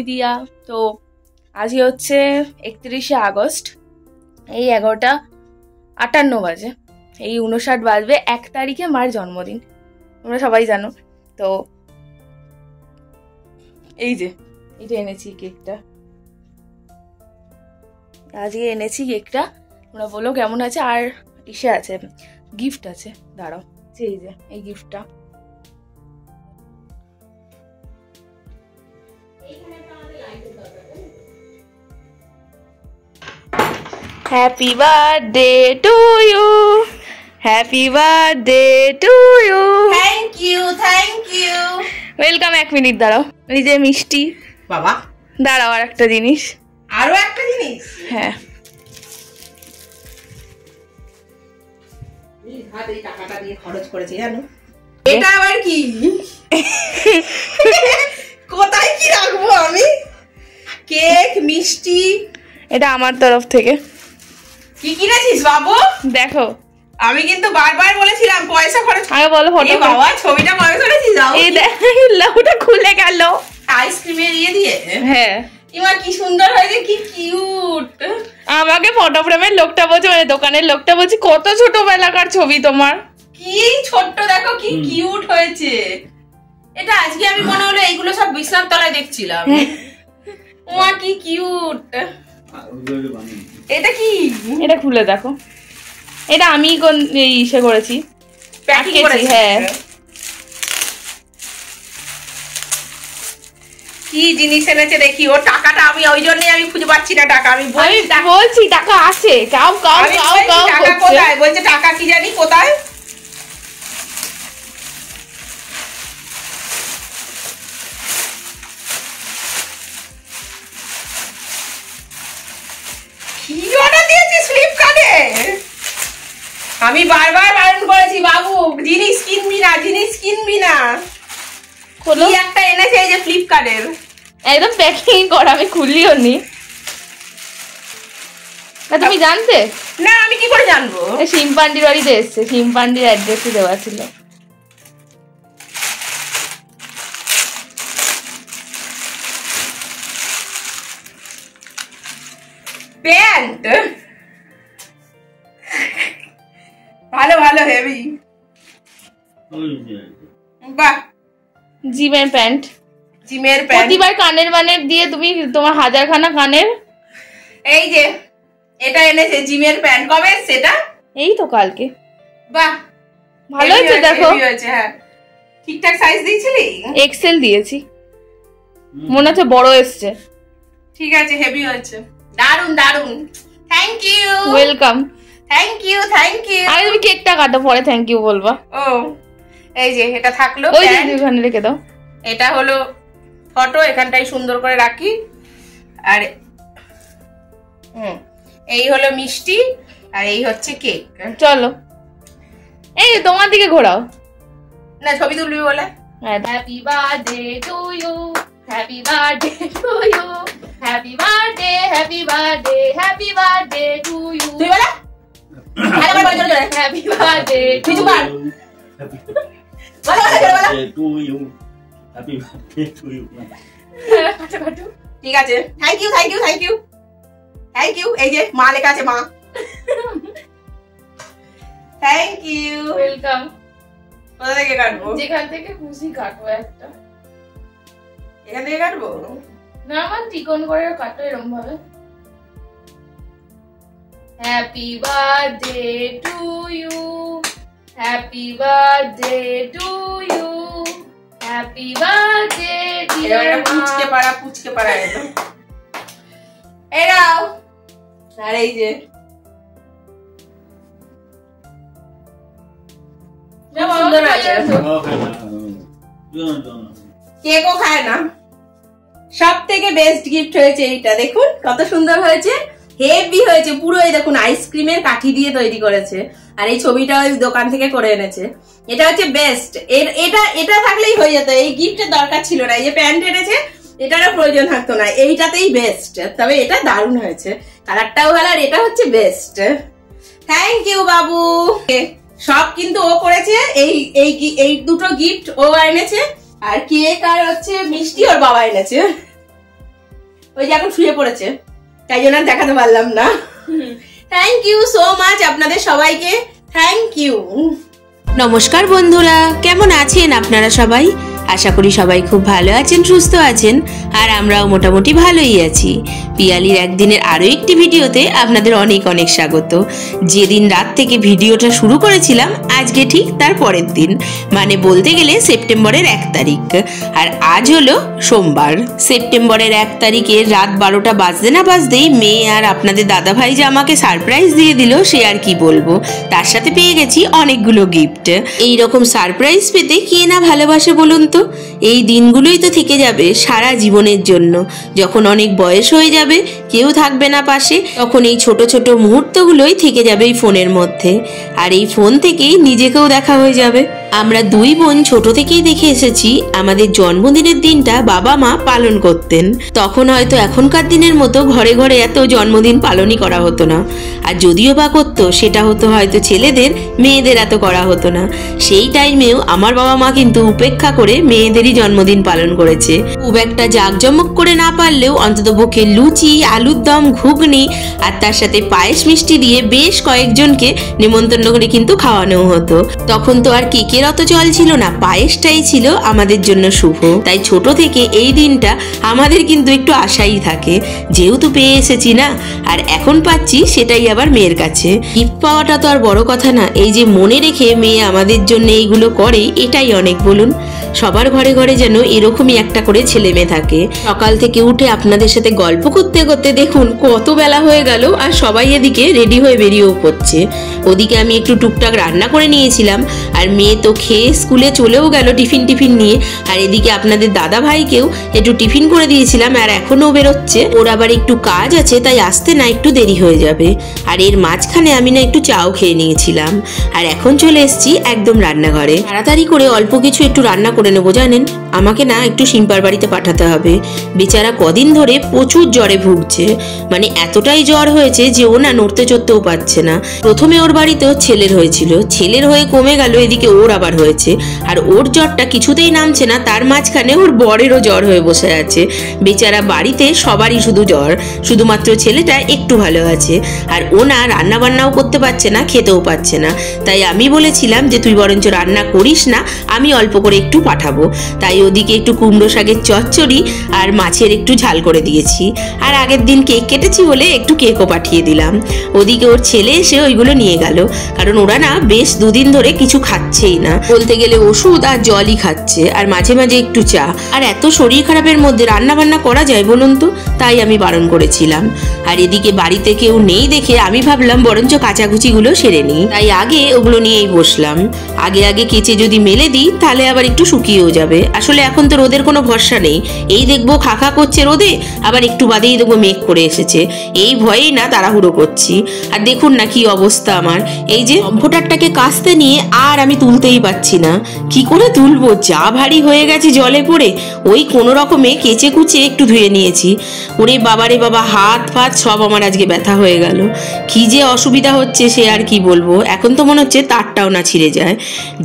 আমি দিয়া। তো আজকে হচ্ছে 31শে আগস্ট, এই 11:58 বাজে, এই 59 বাজবে। 1 তারিখে মার জন্মদিন, তোমরা সবাই জানো। তো এই যে এটা এনেছি কেকটা, আজকে এনেছি কেকটা, তোমরা বলো কেমন আছে। আর ইসে আছে, গিফট আছে, দাঁড়াও, এই যে এই গিফটটা। Happy birthday to you, happy birthday to you. Thank you, thank you, welcome. 1 minute দাঁড়াও, এই যে মিষ্টি। বাবা দাঁড়াও, আর একটা জিনিস, আরো একটা জিনিস। হ্যাঁ, এই টাকাটা দিয়ে খরচ করেছি জানো। এটা আবার কি? কোথায় কি রাখবো আমি? কেক, মিষ্টি, এটা আমার তরফ থেকে। কি কিনেছিস বাবু? দেখো, আমি কিন্তু বারবার বলেছিলাম পয়সা খরচ। আগে বলো ফটো। বাবা ছবিটা কবে করেছিস? এই দেখ, ওটা খুলে গেল আইসক্রিমের ইয়ে দিয়ে। হ্যাঁ, এবার কি সুন্দর হয়েছে, কি কিউট। আমাকে ফটো ফ্রেমের লোকটা বলছে, মানে দোকানের লোকটা বলছে, কত ছোটবেলাকার ছবি তোমার, কি ছোট্ট, দেখো কি কিউট হয়েছে। এটা আজকে আমি মনে হলো এইগুলো সব বিছনার তলায় দেখছিলাম। ওয়া কি কিউট। এটা কি? এটা খুলে দেখো, এটা আমি ইসে করেছি, প্যাকিং করেছি। হ্যাঁ, কি জিনিস এনেছে দেখি। ও টাকাটা আমি ওই জন্যই আমি খুঁজে পাচ্ছি না টাকা। আমি বলছি টাকা আছে, কাউ কাউ কাউ কাউ টাকা কোথায়? বলছে টাকা কি জানি কোথায়। কি অর্ডার দিয়েছিস ফ্লিপকার্টে? আমি বারবার বারণ করেছি বাবু, জিনিস কিনবি না, জিনিস কিনবি না। কি একটা এনেছে এই যে ফ্লিপকার্টের, একদম প্যাকিং করা, আমি খুলিও নি। তুমি জানতে? না, আমি কি করে জানবো? শিমপান্ডির বাড়িতে এসছে, শিমপান্ডির অ্যাড্রেসে দেওয়া ছিল। প্যান্ট, ভালো ভালো হেভি, বাহ। জিমের প্যান্ট, জিমের প্যান্ট। প্রতিবার কানের মানের দিয়ে তুমি তোমার 1000খানা কানের। এই যে এটা এনেছে জিমের প্যান্ট। কবে এসছে এটা? এই তো কালকে। বাহ, ভালো হয়েছে, দেখো। হ্যাঁ, ঠিকঠাক সাইজ দিয়েছিলি? এক্সেল দিয়েছি, মনে হচ্ছে বড় এসছে। ঠিক আছে, হেভি হয়েছে, দারুন দারুন। Thank you, welcome. Thank you, thank you. আরে তুমি কেকটা কাটো, পরে থ্যাংক ইউ বলবা। ও, এই যে এটা থাকলো, ওই যে ওখানে রেখে দাও। এটা হলো ফটো, এখানটাই সুন্দর করে রাখি। আর এই হলো মিষ্টি, আর এই হচ্ছে কেক। চলো, এই তোমার দিকে ঘোরাও না, ছবি তুলবি বলে। Happy birthday to you, happy birthday to you, happy birthday, happy birthday, happy birthday to you. তুই বলে happy birthday to you, to you, happy birthday to you. ঠিক আছে, thank you, thank you, thank you, thank you. এই যে মা লেখা আছে, মা। Thank you, welcome. কোথা থেকে কাটবো? যেখান থেকে খুশি কাটো একটা। এখান থেকে কাটবো না, আমার চিকন করে কাটো এরকম ভাবে। Happy birthday to you, happy birthday to you, happy birthday dear মা। পুচকে পাড়া, পুচকে পাড়া একদম। এই নাও। আর এই যে সুন্দর আছে। কেকও খায় না। সব থেকে বেস্ট গিফট হয়েছে এইটা, দেখুন কত সুন্দর হয়েছে, হেভি হয়েছে পুরো। এই দেখুন আইসক্রিমের কাঠি দিয়ে তৈরি করেছে, আর এই ছবিটা ওই দোকান থেকে করে এনেছে। এটা হচ্ছে বেস্ট। এটা এটা থাকলেই হয়ে যেত, এই গিফটের দরকার ছিল না। এই যে প্যান্ট এনেছে, এটারও প্রয়োজন থাকতো না, এইটাতেই বেস্ট। তবে এটা দারুণ হয়েছে, কালারটাও ভালো, আর এটা হচ্ছে বেস্ট। থ্যাংক ইউ বাবু। সব কিন্তু ও করেছে, এই দুটো গিফট ও এনেছে, আর কেক আর হচ্ছে মিষ্টি ওর বাবা এনেছে। ওই যে এখন শুয়ে পড়েছে, তাই জন্য দেখাতে পারলাম না। থ্যাংক ইউ সো মাচ আপনাদের সবাইকে, থ্যাংক ইউ। নমস্কার বন্ধুরা, কেমন আছেন আপনারা সবাই? আশা করি সবাই খুব ভালো আছেন, সুস্থ আছেন, আর আমরাও মোটামুটি ভালোই আছি। পিয়ালির একদিনের আরও একটি ভিডিওতে আপনাদের অনেক অনেক স্বাগত। যেদিন রাত থেকে ভিডিওটা শুরু করেছিলাম আজকে ঠিক তার পরের দিন, মানে বলতে গেলে সেপ্টেম্বরের 1 তারিখ, আর আজ হলো সোমবার। সেপ্টেম্বরের 1 তারিখের রাত 12টা বাজতে না বাজতেই মেয়ে আর আপনাদের দাদাভাই যে আমাকে সারপ্রাইজ দিয়ে দিল সে আর কি বলবো। তার সাথে পেয়ে গেছি অনেকগুলো গিফট। এইরকম সারপ্রাইজ পেতে কে না ভালোবাসে বলুন তো? এই দিনগুলোই তো থেকে যাবে সারা জীবনের জন্য। যখন অনেক বয়স হয়ে যাবে, কেউ থাকবে না পাশে, তখন এই ছোট ছোট মুহূর্তগুলোই থেকে যাবে এই ফোনের মধ্যে, আর এই ফোন থেকেই নিজেকেও দেখা হয়ে যাবে। আমরা দুই বোন ছোট থেকেই দেখে এসেছি আমাদের জন্মদিনের দিনটা বাবা মা পালন করতেন। তখন হয়তো এখনকার দিনের মতো ঘরে ঘরে এত জন্মদিন পালনই করা হতো না, আর যদিও বা করতো সেটা হতো হয়তো ছেলেদের, মেয়েদের এত করা হতো না। সেই টাইমেও আমার বাবা মা কিন্তু উপেক্ষা করে মেয়েদেরই জন্মদিন পালন করেছে। খুব একটা জাঁকজমক করে না পারলেও অন্ততপক্ষে লুচি, আলুর দম, ঘুগনি আর তার সাথে পায়েস মিষ্টি দিয়ে বেশ কয়েকজনকে নিমন্ত্রণ করে কিন্তু খাওয়ানো হতো। তখন তো আর কেকের অত চল ছিল না, পায়েসটাই ছিল আমাদের জন্য শুভ। তাই ছোট থেকে এই দিনটা আমাদের কিন্তু একটু আশাই থাকে, যেহেতু পেয়ে এসেছি না, আর এখন পাচ্ছি সেটাই আবার মেয়ের কাছে। গিফট পাওয়াটা তো আর বড় কথা না, এই যে মনে রেখে মেয়ে আমাদের জন্য এইগুলো করে এটাই অনেক বলুন। সবার ঘরে ঘরে যেন এরকমই একটা করে ছেলে মেয়ে থাকে। সকাল থেকে উঠে আপনাদের সাথে গল্প করতে করতে দেখুন কত বেলা হয়ে গেল, আর সবাই এদিকে রেডি হয়ে বেরিয়েও পড়ছে। ওদিকে আমি একটু টুকটাক রান্না করে নিয়েছিলাম, আর মেয়ে তো খেয়ে স্কুলে চলেও গেল টিফিন নিয়ে। আর এদিকে আপনাদের দাদা ভাইকেও একটু টিফিন করে দিয়েছিলাম, আর এখনো বেরোচ্ছে। ওর আবার একটু কাজ আছে, তাই আসতে না একটু দেরি হয়ে যাবে। আর এর মাঝখানে আমি না একটু চাও খেয়ে নিয়েছিলাম, আর এখন চলে এসেছি একদম রান্নাঘরে। তাড়াতাড়ি করে অল্প কিছু একটু রান্না করে নেবো। জানেন, আমাকে না একটু সিম্পার বাড়িতে পাঠাতে হবে। বেচারা কদিন ধরে প্রচুর জ্বরে ভুগছে, মানে এতটাই জ্বর হয়েছে যে ও না নড়তে চড়তেও পারছে না। প্রথমে ওর বাড়িতেও ছেলের হয়েছিল, ছেলের হয়ে কমে গেল, এদিকে ওর আবার হয়েছে, আর ওর জ্বরটা কিছুতেই নামছে না। তার মাঝখানে ওর বরেরও জ্বর হয়ে বসে আছে। বেচারা বাড়িতে সবারই শুধু জ্বর, শুধুমাত্র ছেলেটা একটু ভালো আছে। আর ও না রান্না বান্নাও করতে পারছে না, খেতেও পাচ্ছে না। তাই আমি বলেছিলাম যে তুই বরঞ্চ রান্না করিস না, আমি অল্প করে একটু পাঠাবো। তাই ওদিকে একটু কুমড়ো শাকের চচ্চড়ি আর মাছের একটু ঝাল করে দিয়েছি। আর আগের দিন কেক কেটেছি বলে একটু কেকও পাঠিয়ে দিলাম। ওদিকে ওর ছেলে এসে ওইগুলো নিয়ে গেল, কারণ ওরা না বেশ দুদিন ধরে কিছু খাচ্ছেই না, বলতে গেলে ওষুধ আর জলই খাচ্ছে, আর মাঝে মাঝে একটু চা। আর এত শরীর খারাপের মধ্যে রান্না বান্না করা যায় বলুন তো? তাই আমি বারণ করেছিলাম। আর এদিকে বাড়িতে কেউ নেই দেখে আমি ভাবলাম বরঞ্চ কাচাকুচিগুলো সেরে নিই, তাই আগে ওগুলো নিয়েই বসলাম। আগে কেচে যদি মেলে দিই তাহলে আবার একটু শুকিয়েও যাবে। আসলে এখন তো রোদের কোনো ভরসা নেই, এই দেখবো খাখা করছে রোদে, আবার একটু বাদেই দেখবো মেঘ করে এসেছে। এই ভয়েই না তাড়াহুড়ো করছি। আর দেখুন না কি অবস্থা আমার, এই যে কম্ফোটারটাকে কাচতে নিয়ে আর আমি তুলতেই পারছি না। কি করে তুলবো, যা ভারী হয়ে গেছে জলে পড়ে। ওই কোনো রকমে কেচে কুচে একটু ধুয়ে নিয়েছি। ওরে বাবারে বাবা, হাত ফাত সব আমার আজকে ব্যথা হয়ে গেল। কি যে অসুবিধা হচ্ছে সে আর কি বলবো। এখন তো মনে হচ্ছে তারটাও না ছিঁড়ে যায়,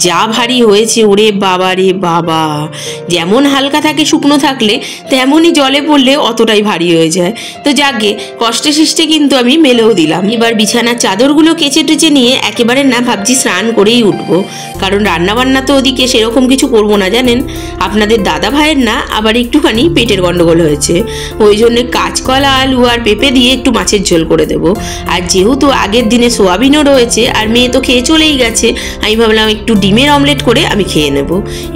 যা ভারী হয়েছে। ওরে বাবা রে বাবা, যেমন হালকা থাকে শুকনো থাকলে, তেমনই জলে পড়লে অতটাই ভারী হয়ে যায়। তো যাকে কষ্টে সৃষ্টে কিন্তু আমি মেলেও দিলাম। এবার বিছানার চাদরগুলো কেচে টেচে নিয়ে একেবারে না ভাবছি স্নান করেই উঠবো, কারণ রান্নাবান্না তো ওদিকে সেরকম কিছু করবো না। জানেন, আপনাদের দাদা ভাইয়ের না আবার একটুখানি পেটের গন্ডগোল হয়েছে, ওই জন্য কাঁচকলা, আলু আর পেঁপে দিয়ে একটু মাছের ঝোল করে দেবো। আর যেহেতু আগের দিনে সোয়াবিনও রয়েছে আর মেয়ে তো খেয়ে চলেই গেছে, আমি ভাবলাম একটু ডিমের অমলেট করে আমি খেয়ে নেব।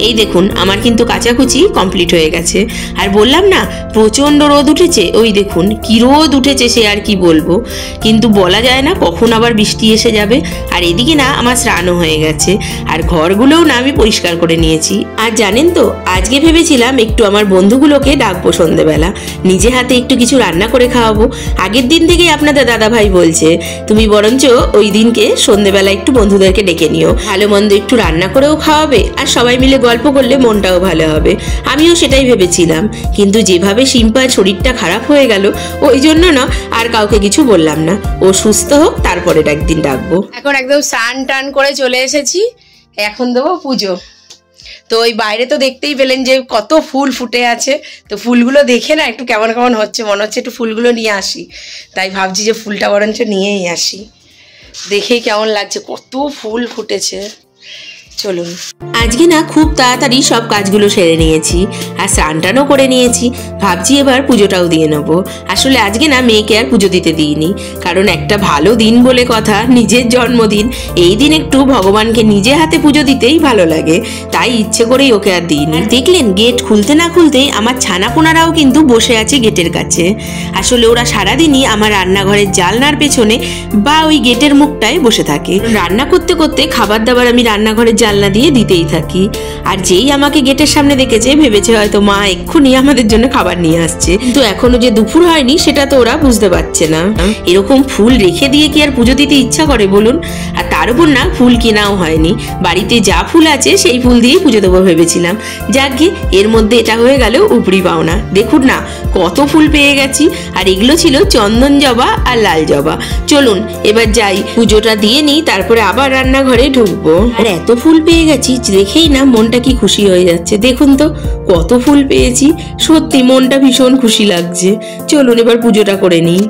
এই দেখুন আমার কিন্তু কাচাকুচি কমপ্লিট হয়ে গেছে। আর বললাম না প্রচণ্ড রোদ উঠেছে, ওই দেখুন কি রোদ উঠেছে সে আর কি বলবো। কিন্তু বলা যায় না কখন আবার বৃষ্টি এসে যাবে। আর এদিকে না আমার স্নানও হয়ে গেছে, আর ঘরগুলোও না আমি পরিষ্কার করে নিয়েছি। আর জানেন তো, আজকে ভেবেছিলাম একটু আমার বন্ধুগুলোকে ডাকবো সন্ধ্যেবেলা, নিজে হাতে একটু কিছু রান্না করে খাওয়াবো। আগের দিন থেকেই আপনাদের দাদা ভাই বলছে তুমি বরঞ্চ ওই দিনকে সন্ধ্যেবেলা একটু বন্ধুদেরকে ডেকে নিও, ভালো মন্দ একটু রান্না করেও খাওয়াবে, আর সবাই মিলে গল্প করলে মনটাও ভালো হবে। আমিও সেটাই ভেবেছিলাম, কিন্তু যেভাবে সিম্পার শরীরটা খারাপ হয়ে গেল ওই জন্য না আর কাউকে কিছু বললাম না। ও সুস্থ হোক তারপরে একদিন ডাকবো। এখন একদম স্নান টান করে চলে এসেছি, এখন দেবো পুজো। তো ওই বাইরে তো দেখতেই পেলেন যে কত ফুল ফুটে আছে। তো ফুলগুলো দেখে না একটু কেমন কেমন হচ্ছে, মনে হচ্ছে একটু ফুলগুলো নিয়ে আসি। তাই ভাবছি যে ফুলটা বরঞ্চ নিয়েই আসি, দেখেই কেমন লাগছে, কত ফুল ফুটেছে। চলুন, আজকে না খুব তাড়াতাড়ি সব কাজগুলো সেরে নিয়েছি আর স্নানটানও করে নিয়েছি। ভাবছি এবার পুজোটাও দিয়ে নেবো। আসলে আজকে না মেয়েকে আর পুজো দিতে দিইনি, কারণ একটা ভালো দিন বলে কথা, নিজের জন্মদিন, এই দিন একটু ভগবানকে নিজে হাতে পুজো দিতেই ভালো লাগে, তাই ইচ্ছে করেই ওকে আর দিইনি। দেখলেন গেট খুলতে না খুলতেই আমার ছানাপোনারাও কিন্তু বসে আছে গেটের কাছে। আসলে ওরা সারাদিনই আমার রান্নাঘরের জানলার পেছনে বা ওই গেটের মুখটায় বসে থাকে। রান্না করতে করতে খাবার দাবার আমি রান্নাঘরের জানলা দিয়ে দিতেই থাকি। আর যেই আমাকে গেটের সামনে দেখেছে ভেবেছে হয়তো মা এক্ষুনি আমাদের জন্য খাবার নিয়ে আসছে, কিন্তু এখনো যে দুপুর হয়নি সেটা তো ওরা বুঝতে পারছে না। এরকম ফুল রেখে দিয়ে কি আর পুজো দিতে ইচ্ছা করে বলুন? আর তার উপর না ফুল কেনাও হয়নি, বাড়িতে যা ফুল আছে সেই ফুল দিয়েই পুজো দেবো ভেবেছিলাম। যাকগে, এর মধ্যে এটা হয়ে গেল উপরি পাওনা। দেখুন না কত ফুল পেয়ে গেছি, আর এগুলো ছিল চন্দন জবা আর লাল জবা। চলুন এবার যাই, পুজোটা দিয়ে নিই, তারপরে আবার রান্নাঘরে ঢুকবো। আর এত ফুল পেয়ে গেছি দেখেই না মনটা কি খুশি হয়ে যাচ্ছে। দেখুন তো কত ফুল পেয়েছি, সত্যি মনটা ভীষণ খুশি লাগছে। চলুন এবার পুজোটা করে নিই।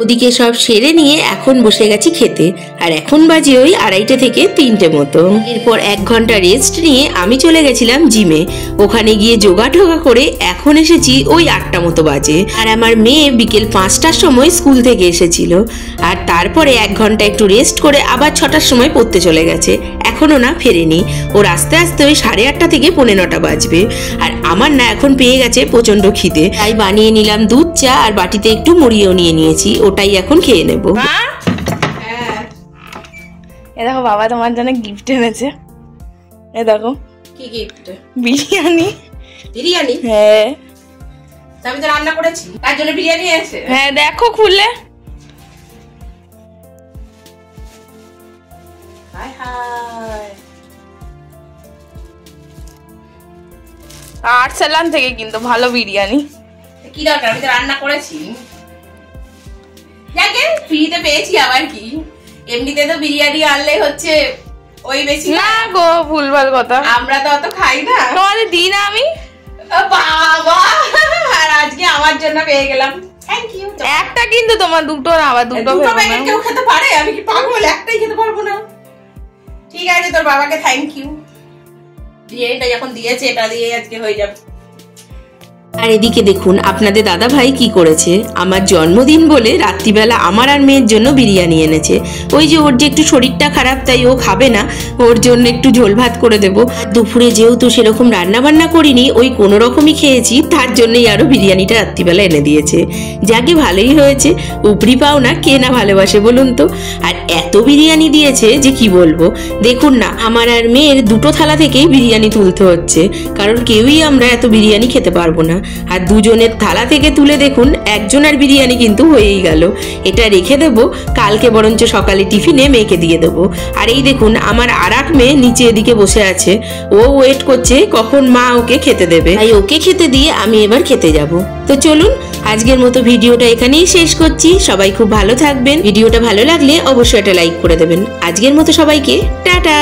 ওদিকে সব সেরে নিয়ে এখন বসে গেছি খেতে, আর এখন বাজে ওই 2:30 থেকে 3টে মতো। এরপর 1 ঘন্টা রেস্ট নিয়ে আমি চলে গেছিলাম জিমে। ওখানে গিয়ে যোগা টোগা করে এখন এসেছি ওই 8টা মতো বাজে। আর আমার মেয়ে বিকেল 5টার সময় স্কুল থেকে এসেছিল, আর তারপরে 1 ঘন্টা একটু রেস্ট করে আবার 6টার সময় পড়তে চলে গেছে। এখনো না ফেরেনি, ওর আস্তে আস্তে ওই 8:30 থেকে 9:45 বাজবে। আর আমার না এখন পেয়ে গেছে প্রচন্ড খিদে, তাই বানিয়ে নিলাম দুধ চা, আর বাটিতে একটু মুড়িও নিয়ে নিয়েছি, ওটাই এখন খেয়ে নেব। এ দেখো বাবা তোমার জন্য গিফট এনেছে। এ দেখো কি গিফট? বিরিয়ানি। বিরিয়ানি? হ্যাঁ, আমি তো রান্না করেছি, তার জন্য বিরিয়ানি এসেছে। হ্যাঁ দেখো খুলে। হাই হাই, আর্টসালান থেকে কিন্তু ভালো বিরিয়ানি। কি দরকার, আমি তো রান্না করেছি। দেখেন ফ্রিতে পেয়েছি আবার কি, এমনিতে তো বিরিয়ানি আনলে হচ্ছে ওই বেশি না গো, ভুলভাল কথা, আমরা তো অত খাই না। তোমাদের দিন আমি বাবা, আর আজকে আমার জন্য পেয়ে গেলাম, থ্যাংক ইউ। একটা কিন্তু তোমার, দুটো না, আবার দুটো প্যাকেট কেউ খেতে পারে? আমি কি পাগল, একটাই খেতে পারবো না? ঠিক আছে, তোর বাবাকে থ্যাংক ইউ, বিরিয়ানিটা যখন দিয়েছে এটা দিয়ে আজকে হয়ে যাবে। আর এদিকে দেখুন আপনাদের দাদা ভাই কি করেছে, আমার জন্মদিন বলে রাত্রিবেলা আমার আর মেয়ের জন্য বিরিয়ানি এনেছে। ওই যে ওর যে একটু শরীরটা খারাপ, তাই ও খাবে না, ওর জন্য একটু ঝোল ভাত করে দেবো। দুপুরে যেহেতু সেরকম রান্না বান্না করিনি, ওই কোনো রকমই খেয়েছি, তার জন্যই আরো বিরিয়ানিটা রাত্রিবেলা এনে দিয়েছে। যাকে ভালোই হয়েছে, উপরি পাওনা কে না ভালোবাসে বলুন তো। আর এত বিরিয়ানি দিয়েছে যে কি বলবো। দেখুন না আমার আর মেয়ের দুটো থালা থেকেই বিরিয়ানি তুলতে হচ্ছে, কারণ কেউই আমরা এত বিরিয়ানি খেতে পারবো না। আর দুজনের থালা থেকে তুলে দেখুন একজনের বিরিয়ানি কিন্তু হয়েই গেল। এটা রেখে দেবো, কালকে বরঞ্চ সকালে টিফিনে মেয়েকে দিয়ে দেবো। আর এই দেখুন আমার আর এক মেয়ে নিচে এদিকে বসে আছে, ও ওয়েট করছে কখন মা ওকে খেতে দেবে, তাই ওকে খেতে দিয়ে আমি এবার খেতে যাব। তো চলুন আজকের মতো ভিডিওটা এখানেই শেষ করছি। সবাই খুব ভালো থাকবেন, ভিডিওটা ভালো লাগলে অবশ্যই একটা লাইক করে দেবেন। আজকের মতো সবাইকে টাটা।